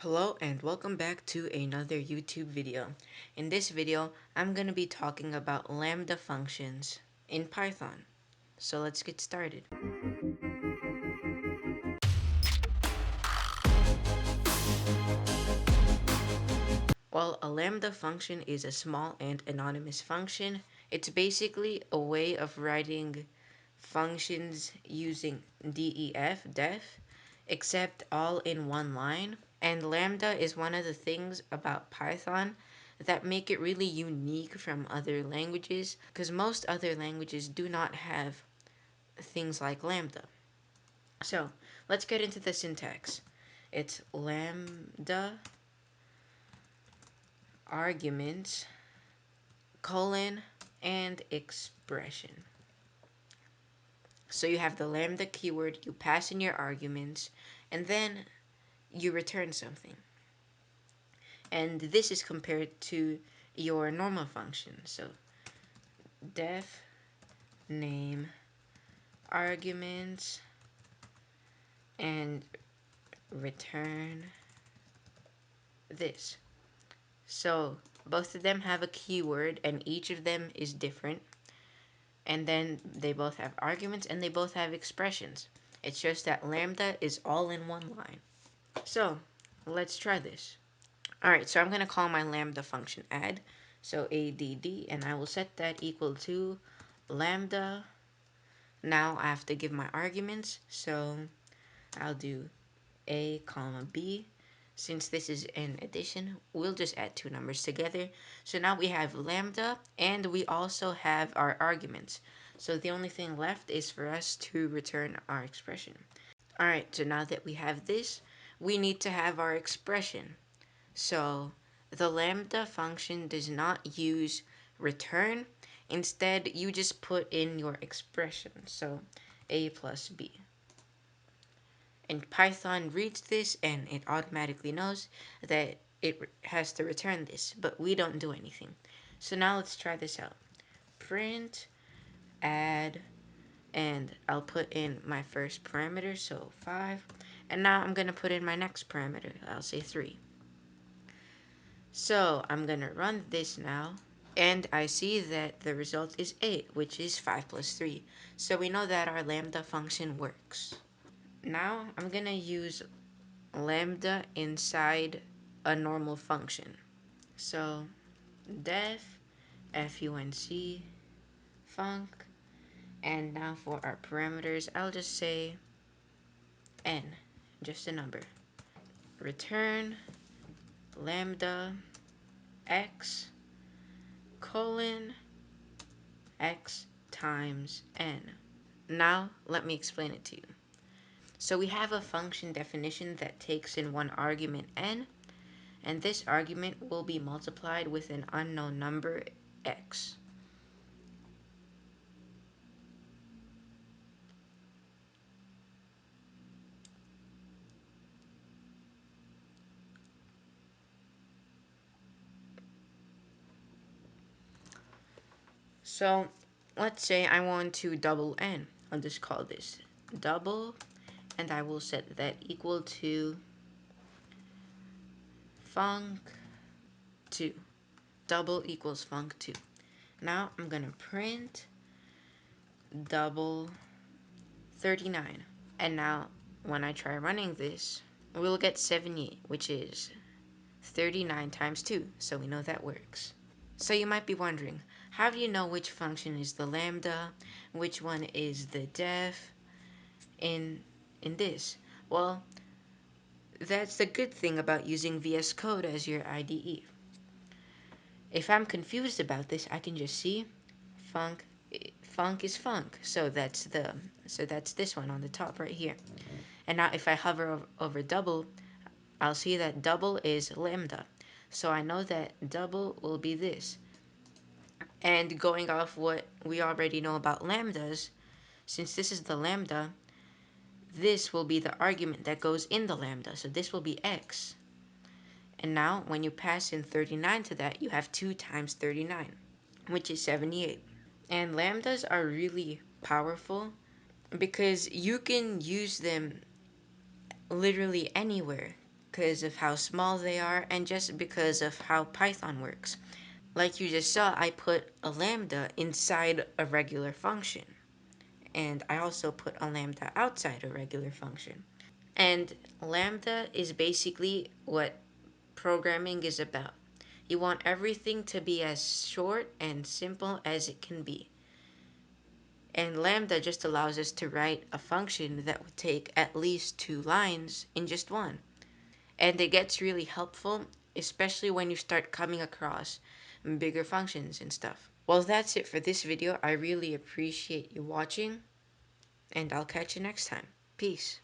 Hello and welcome back to another YouTube video. In this video, I'm going to be talking about Lambda functions in Python. So let's get started. Well, a Lambda function is a small and anonymous function. It's basically a way of writing functions using def, except all in one line. And Lambda is one of the things about Python that make it really unique from other languages, because most other languages do not have things like Lambda. So let's get into the syntax. It's Lambda arguments colon and expression. So you have the Lambda keyword, you pass in your arguments, and then you return something. And this is compared to your normal function. So def name arguments and return this. So both of them have a keyword and each of them is different. And then they both have arguments and they both have expressions. It's just that Lambda is all in one line. So let's try this. Alright, so I'm going to call my Lambda function add. So add, and I will set that equal to Lambda. Now I have to give my arguments. So I'll do a comma b. Since this is an addition, we'll just add two numbers together. So now we have Lambda and we also have our arguments. So the only thing left is for us to return our expression. Alright, so now that we have this, we need to have our expression. So the Lambda function does not use return. Instead, you just put in your expression. So a plus b. And Python reads this and it automatically knows that it has to return this, but we don't do anything. So now let's try this out. Print add, and I'll put in my first parameter, so 5. And now I'm going to put in my next parameter. I'll say 3. So I'm going to run this now, and I see that the result is 8, which is 5 plus 3. So we know that our Lambda function works. Now I'm going to use Lambda inside a normal function. So def func func, and now for our parameters, I'll just say n, just a number. Return lambda x colon x times n. Now let me explain it to you. So we have a function definition that takes in one argument n, and this argument will be multiplied with an unknown number x. So let's say I want to double n. I'll just call this double, and I will set that equal to func2. Double equals func2. Now I'm going to print double 39. And now when I try running this, we'll get 78, which is 39 times 2. So we know that works. So you might be wondering, how do you know which function is the lambda, which one is the def in this? Well, that's the good thing about using VS Code as your IDE. If I'm confused about this, I can just see func func is func. So that's this one on the top right here. And now if I hover over double, I'll see that double is lambda. So I know that double will be this. And going off what we already know about lambdas, since this is the lambda, this will be the argument that goes in the lambda. So this will be x. And now when you pass in 39 to that, you have 2 times 39, which is 78. And lambdas are really powerful because you can use them literally anywhere. because of how small they are and just because of how Python works. Like you just saw, I put a lambda inside a regular function, and I also put a lambda outside a regular function. And lambda is basically what programming is about. You want everything to be as short and simple as it can be. And lambda just allows us to write a function that would take at least 2 lines in just one. And it gets really helpful, especially when you start coming across bigger functions and stuff. Well, that's it for this video. I really appreciate you watching, and I'll catch you next time. Peace.